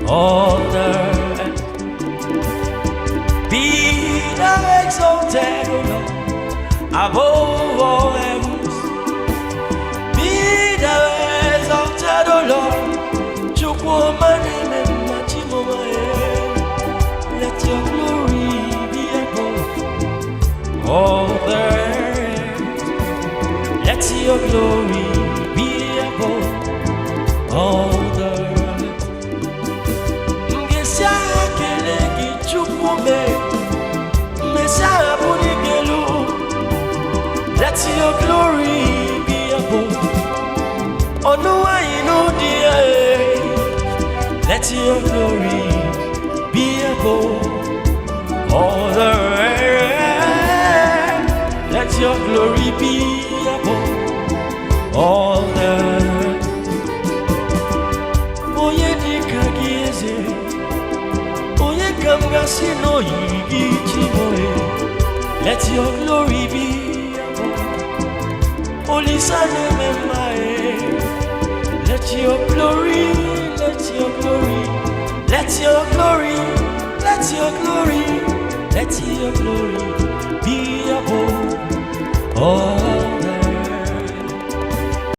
all the earth. Be thou exalted, O Lord, above all heavens. Be thou exalted, O Lord. Let your glory be above all the earth. Let your glory be above all the earth. Let your glory be above. Oh no, I know dear. Let your glory be above all the earth. Let your glory be above all the earth. Oye dikagieze, oye kamgasino yigi chimoe. Let your glory be above. Olisane memae. Let your glory, let your glory, let your glory, let your glory, let your glory be above all.